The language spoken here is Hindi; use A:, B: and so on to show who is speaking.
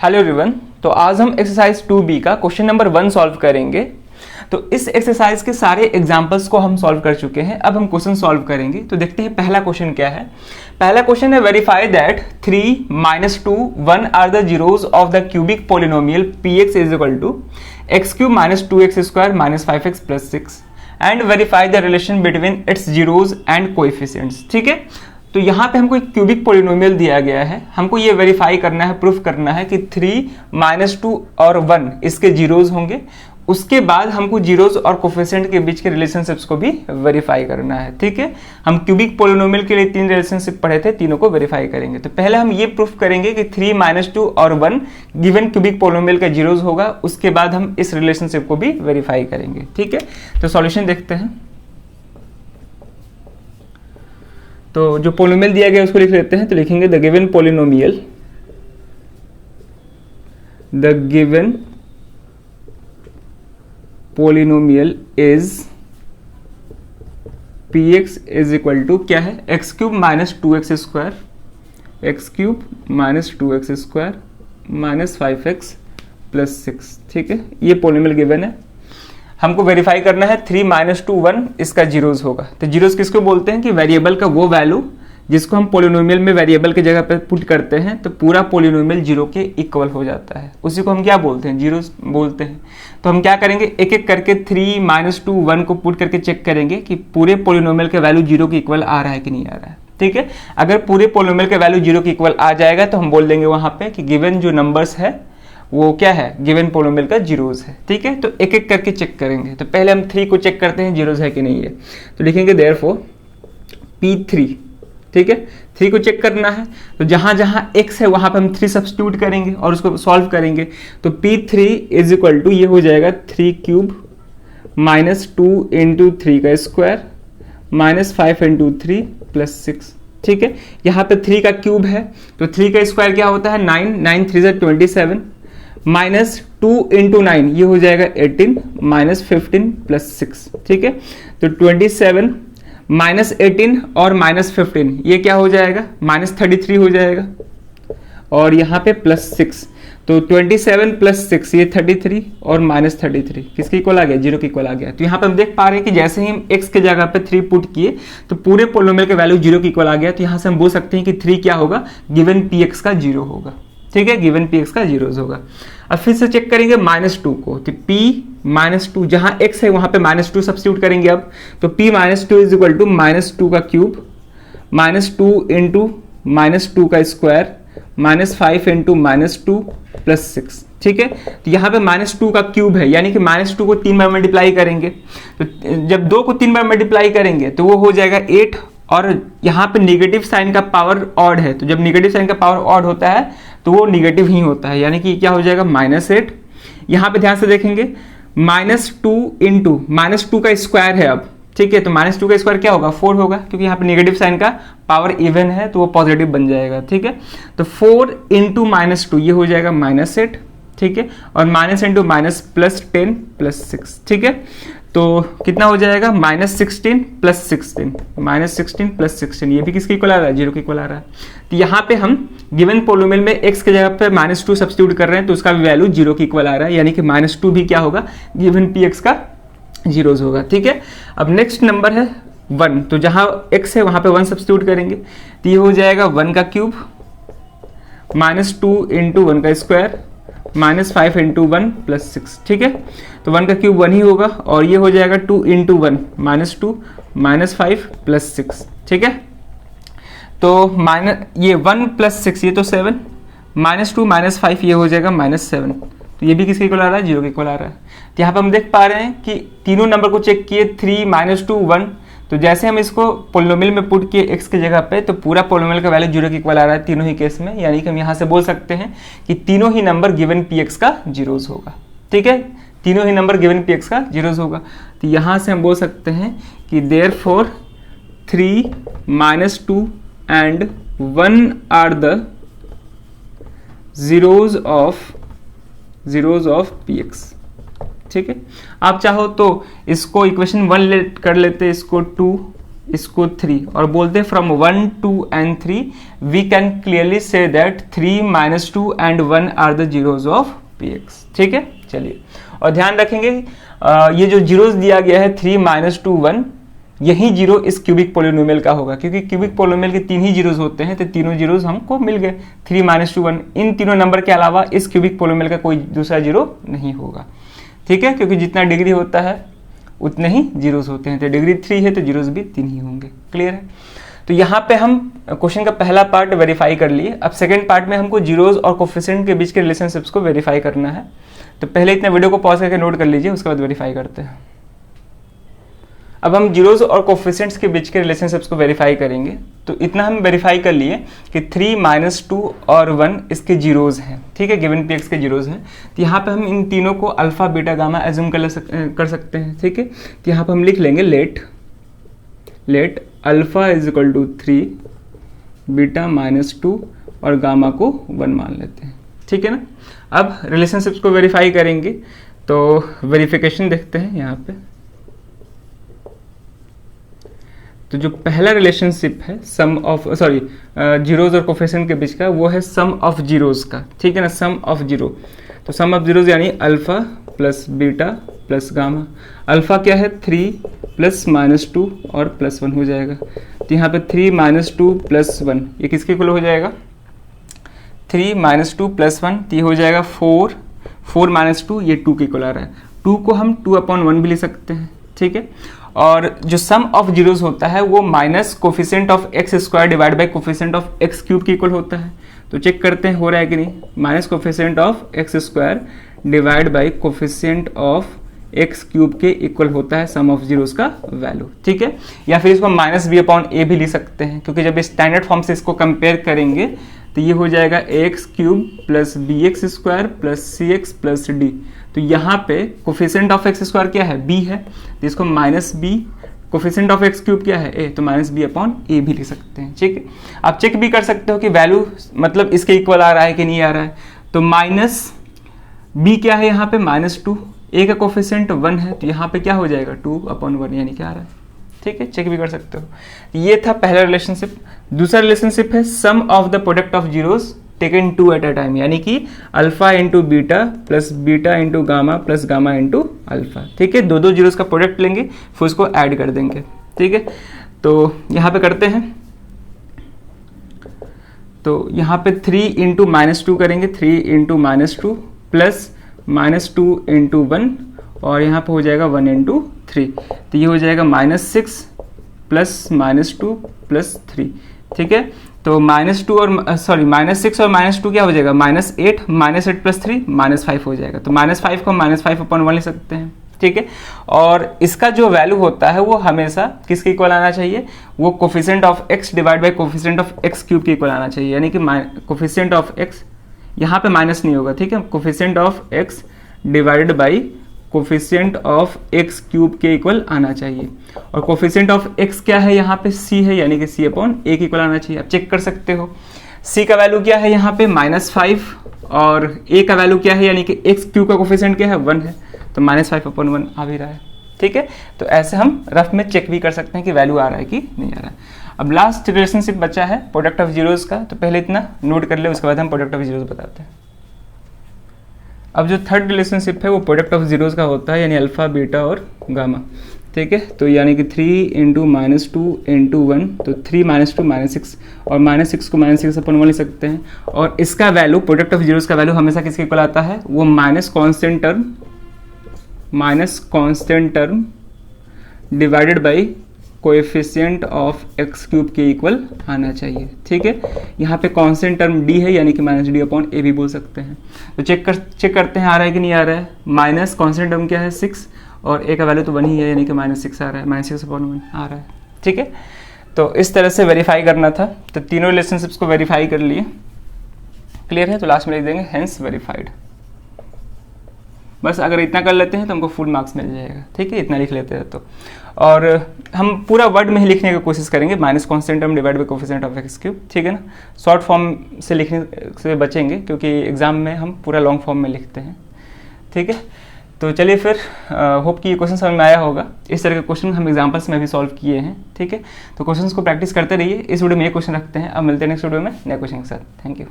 A: Hello everyone. तो आज हम एक्सरसाइज 2B का क्वेश्चन नंबर 1 सॉल्व करेंगे। तो इस एक्सरसाइज के सारे एग्जांपल्स को हम सॉल्व कर चुके हैं। अब हम क्वेश्चन सॉल्व करेंगे। तो देखते हैं पहला क्वेश्चन क्या है। पहला क्वेश्चन है verify that 3 - 2 1 are the zeros of the cubic polynomial px is equal to x³ - 2x² - 5x + 6 and verify the relation between its zeros and coefficients. ठीक है, तो यहाँ पे हमको एक क्यूबिक पोलिनोमियल दिया गया है, हमको ये वेरीफाई करना है, प्रूफ करना है कि 3 - 2 और 1 इसके जीरोज होंगे। उसके बाद हमको जीरोज और कोफिशिएंट के बीच के रिलेशनशिप्स को भी वेरीफाई करना है। ठीक है, हम क्यूबिक पोलिनोमियल के लिए 3 रिलेशनशिप पढ़े थे, तीनों को वेरीफाई करेंगे। तो पहले हम ये प्रूफ करेंगे कि 3 - 2 और 1 गिवन क्यूबिक पोलिनोमियल का जीरोज होगा। उसके बाद हम इस रिलेशनशिप को भी वेरीफाई करेंगे। ठीक है, तो सॉल्यूशन देखते हैं। तो जो पोलिनोमियल दिया गया उसको लिख लेते हैं। तो लिखेंगे the given polynomial is px is equal to क्या है, x³ - 2x² x³ - 2x² - 5x + 6। ठीक है, ये पोलिनोमियल गिवन है। हमको वेरीफाई करना है 3 - 2 1 इसका जीरोज होगा। तो जीरोज किसको बोलते हैं कि वेरिएबल का वो वैल्यू जिसको हम पोलिनोमियल में वेरिएबल की जगह पे पुट करते हैं तो पूरा पोलिनोमियल जीरो के इक्वल हो जाता है, उसी को हम क्या बोलते हैं, जीरोज बोलते हैं। तो हम क्या करेंगे, एक एक करके 3 - 2 1 को पुट करके चेक करेंगे कि पूरे पोलिनोमियल का वैल्यू जीरो के इक्वल आ रहा है कि नहीं आ रहा है। ठीक है, अगर पूरे पोलिनोमियल का वैल्यू जीरो के इक्वल आ जाएगा तो हम बोल देंगे वहां पे कि गिवन जो नंबर्स है वो क्या है, गिवन पोलिनोमियल का जीरोज है। ठीक है, तो एक एक करके चेक करेंगे। तो पहले हम 3 को चेक करते हैं जीरोज है कि नहीं है। तो लिखेंगे देयरफॉर P3। ठीक है, 3 को चेक करना है। तो जहां जहां x है वहां पे हम 3 सब्स्टिट्यूट करेंगे और उसको सॉल्व करेंगे। तो P3 इज इक्वल टू ये हो जाएगा 3³ - 2 × 3 का स्क्वायर - 5 × 3 + 6। ठीक है, यहाँ पे 3 का क्यूब है तो 3 का स्क्वायर क्या होता है 9 9 3 = 27 -2 × 9 ये हो जाएगा 18 - 15 + 6। ठीक है, तो 27 -18 और -15 ये क्या हो जाएगा, -33 हो जाएगा और यहाँ पे +6। तो 27 + 6 ये 33 और -33 किसके इक्वल आ गया, जीरो के इक्वल आ गया। तो यहाँ पे हम देख पा रहे हैं कि जैसे ही हम x के जगह पे 3 पुट किए तो पूरे पोलिनोमियल का वैल्यू जीरो के इक्वल आ गया। तो यहाँ से हम बोल सकते हैं कि 3 क्या होगा, गिवन px का जीरो होगा। ठीक है, गिवन px का जीरोज होगा। अब फिर से चेक करेंगे -2 को। तो p - 2 जहां x है वहां पे -2 सब्स्टिट्यूट करेंगे। अब तो p - 2 इज इक्वल टू -2 का क्यूब -2 × -2 का स्क्वायर -5 × -2 + 6। ठीक है, तो यहाँ पे -2 का क्यूब है यानी कि -2 को 3 बार मल्टीप्लाई करेंगे। तो जब 2 को 3 बार मल्टीप्लाई करेंगे तो वो हो जाएगा 8 और यहाँ पे नेगेटिव साइन का पावर ऑड है। तो जब नेगेटिव साइन का पावर ऑड होता है तो वो नेगेटिव ही होता है यानी कि क्या हो जाएगा -8। यहाँ पे ध्यान से देखेंगे -2 × -2 का स्क्वायर है अब। ठीक है, तो -2 का स्क्वायर क्या होगा, 4 होगा क्योंकि यहाँ पे नेगेटिव साइन का पावर इवन है तो वो पॉजिटिव बन जाएगा। ठीक है, तो 4 × -2 ये हो जाएगा -8। ठीक है, और -× +10 + 6। ठीक है, तो कितना हो जाएगा -16 + 16 -16 + 16 ये भी किसके इक्वल आ रहा है, जीरो के इक्वल आ रहा है। तो यहाँ पे हम गिवन पोलिनोमियल में x के जगह पे -2 सब्स्टिट्यूट कर रहे हैं तो उसका भी वैल्यू जीरो के इक्वल आ रहा है यानी कि -2 भी क्या होगा, गिवन px का जीरोज होगा। ठीक है, अब नेक्स्ट नंबर है 1। तो जहां x है वहां पे 1 सब्स्टिट्यूट करेंगे तो ये हो जाएगा 1 का क्यूब -2 × 1 का स्क्वायर -5 × 1 + 6। ठीक है, तो 1 का क्यूब 1 ही होगा और ये हो जाएगा 2 × 1 -2 -5 + 6। ठीक है, तो ये 1 + 6 ये तो 7 -2 -5 ये हो जाएगा -7। तो ये भी किसके इक्वल आ रहा है, जीरो के इक्वल आ रहा है। तो यहाँ पे हम देख पा रहे हैं कि तीनों नंबर को चेक किए 3 - 2 1। तो जैसे हम इसको पोलिनोमियल में पुट किए x की जगह पे तो पूरा पोलिनोमियल का वैल्यू जीरो के इक्वल आ रहा है तीनों ही केस में, यानी कि हम यहाँ से बोल सकते हैं कि तीनों ही नंबर गिवन px का जीरोज होगा। ठीक है, तीनों ही नंबर गिवन px का जीरोज होगा। तो यहाँ से हम बोल सकते हैं कि therefore 3 - 2 and 1 are the zeros of px। ठीक है, आप चाहो तो इसको इक्वेशन 1 कर लेते, इसको 2 इसको 3 और बोलते हैं from 1 2 and 3 we can clearly see that 3 - 2 and 1 are the zeros of px। ठीक है, चलिए और ध्यान रखेंगे ये जो जीरोज दिया गया है 3 - 2 1, यही जीरो इस क्यूबिक पोलिनोमियल का होगा, क्योंकि क्यूबिक पोलिनोमियल के 3 ही जीरोज होते हैं, तो तीनों जीरोज हमको मिल गए 3 - 2 1। इन तीनों नंबर के अलावा इस क्यूबिक पोलिनोमियल का कोई दूसरा जीरो नहीं होगा। ठीक है, क्योंकि जितना डिग्री होता है उतने ही जीरोज होते हैं, तो डिग्री 3 है तो जीरोज भी 3 ही होंगे। क्लियर है? तो यहाँ पे हम क्वेश्चन का पहला पार्ट वेरीफाई कर लिए। अब सेकंड पार्ट में हमको जीरोज और कोफिशिएंट के बीच के रिलेशनशिप्स को वेरीफाई करना है। तो पहले इतना वीडियो को पॉज करके नोट कर लीजिए, उसके बाद वेरीफाई करते हैं। अब हम जीरोज और कोफिशिएंट्स के बीच के रिलेशनशिप्स को वेरीफाई करेंगे। तो इतना हम वेरीफाई कर लिए कि 3 - 2 और 1 इसके जीरोज हैं। ठीक है, गिवन px के जीरोज हैं। तो यहाँ पे हम इन तीनों को अल्फा बीटा गामा एज्यूम कर सकते हैं। ठीक है, तो यहाँ पे हम लिख लेंगे let alpha is equal to 3, beta -2 और गामा को 1 मान लेते हैं। ठीक है ना। अब रिलेशनशिप्स को वेरीफाई करेंगे, तो वेरिफिकेशन देखते हैं यहाँ पे। तो जो पहला रिलेशनशिप है जीरोज और कोफिशिएंट के बीच का, वो है सम ऑफ जीरोज का। ठीक है ना, सम ऑफ जीरो। तो सम ऑफ जीरोज यानी alpha plus beta plus gamma. Alpha क्या है 3 प्लस -2 और प्लस 1 हो जाएगा। तो यहाँ पे 3 - 2 प्लस 1 ये किसके इक्वल हो जाएगा? 3 - 2 प्लस 1 तो ये हो जाएगा 4 - 2 ये 2 के इक्वल आ रहा है। 2 को हम 2/1 भी ले सकते हैं। ठीक है, और जो सम ऑफ जीरोज होता है वो minus coefficient of x square divide by coefficient of x cube के इक्वल होता है। तो चेक करते हैं हो रहा है कि नहीं। Minus coefficient of x square divide by coefficient of x cube के इक्वल होता है सम ऑफ जीरोज का वैल्यू। ठीक है, या फिर इसको -b/a भी लिख सकते हैं, क्योंकि जब स्टैंडर्ड फॉर्म से इसको कंपेयर करेंगे तो ये हो जाएगा x cube plus b x square plus c x plus d. तो यहाँ पे कोफिशिएंट ऑफ एक्स स्क्वायर क्या है? b है, तो इसको -b। Coefficient of x cube क्या है? a, तो -b/a भी लिख सकते हैं। ठीक है, आप चेक भी कर सकते हो कि वैल्यू मतलब इसके इक्वल आ रहा है कि नहीं आ रहा है। तो -b क्या है यहाँ पे? -2। a का कोफिशिएंट 1 है, तो यहाँ पे क्या हो जाएगा? 2/1 यानी क्या आ रहा है। ठीक है, चेक भी कर सकते हो। ये था पहला रिलेशनशिप। दूसरा रिलेशनशिप है sum of the product of zeros taken 2 at a time, यानी कि alpha into beta plus beta into gamma plus gamma into alpha. ठीक है, दो जीरोज का प्रोडक्ट लेंगे फिर उसको ऐड कर देंगे। ठीक है, तो यहाँ पे करते हैं। तो यहाँ पे 3 इंटू -2 करेंगे, 3 इंटू -2 प्लस -2 इंटू 1 और यहाँ पे हो जाएगा 1 इंटू 3। तो ये हो जाएगा -6 प्लस -2 प्लस 3। ठीक है, तो -6 और -2 क्या हो जाएगा? -8 -8 प्लस 3 -5 हो जाएगा। तो -5 को -5/1 ले सकते हैं। ठीक है, और इसका जो वैल्यू होता है वो हमेशा किसके इक्वल आना चाहिए? वो coefficient of x divide by coefficient of x cube के इक्वल आना चाहिए, यानी कि कोफिशिएंट ऑफ x यहाँ पे माइनस नहीं होगा। ठीक है, coefficient of x divided by coefficient of x cube के इक्वल आना चाहिए। और कोफिशिएंट ऑफ x क्या है? यहाँ पे c है, यानी कि c/a के इक्वल आना चाहिए। आप चेक कर सकते हो c का वैल्यू क्या है यहाँ पे? -5 और a का वैल्यू क्या है? यानी कि x क्यूब का कोफिशिएंट क्या है? 1 है, तो -5/1 आ भी रहा है। ठीक है, तो ऐसे हम रफ में चेक भी कर सकते हैं कि वैल्यू आ रहा है कि नहीं आ रहा है। अब लास्ट रिलेशनशिप बचा है प्रोडक्ट ऑफ जीरोज का, तो पहले इतना नोट कर ले, उसके बाद हम प्रोडक्ट ऑफ जीरोज बताते हैं। अब जो थर्ड रिलेशनशिप है वो प्रोडक्ट ऑफ जीरोज का होता है, यानी अल्फा बीटा और गामा। ठीक है, तो यानी कि 3 इंटू -2 इंटू 1, तो 3 -2 -6 और -6 को -6/1 ले सकते हैं। और इसका वैल्यू प्रोडक्ट ऑफ जीरोज का वैल्यू हमेशा किसके इक्वल आता है? वो minus constant term divided by coefficient of x cube के इक्वल आना चाहिए। ठीक है, यहाँ पे कांस्टेंट टर्म d है, यानी कि -d/a भी बोल सकते हैं। तो चेक करते हैं आ रहा है कि नहीं आ रहा है। माइनस कांस्टेंट टर्म क्या है? 6 और a का वैल्यू तो 1 ही है, यानी कि -6 आ रहा है, -6/1 आ रहा है। ठीक है, तो इस तरह से वेरीफाई करना था। तो तीनों रिलेशनशिप्स को वेरीफाई कर लिए। क्लियर है, तो लास्ट में लिख देंगे हेंस वेरीफाइड। बस अगर इतना कर लेते हैं तो हमको फुल मार्क्स मिल जाएगा। ठीक है, इतना लिख लेते हैं तो। और हम पूरा वर्ड में ही लिखने की कोशिश करेंगे, minus constant term divide by coefficient of x cube. ठीक है ना, शॉर्ट फॉर्म से लिखने से बचेंगे, क्योंकि एग्जाम में हम पूरा लॉन्ग फॉर्म में लिखते हैं। ठीक है, तो चलिए फिर होप कि ये क्वेश्चन समझ में आया होगा। इस तरह के क्वेश्चन हम एग्जाम्पल्स में भी सॉल्व किए हैं, ठीक है। तो क्वेश्चंस को प्रैक्टिस करते रहिए। इस वीडियो में ये क्वेश्चन रखते हैं, अब मिलते हैं नेक्स्ट वीडियो में नए क्वेश्चन के साथ। Thank you.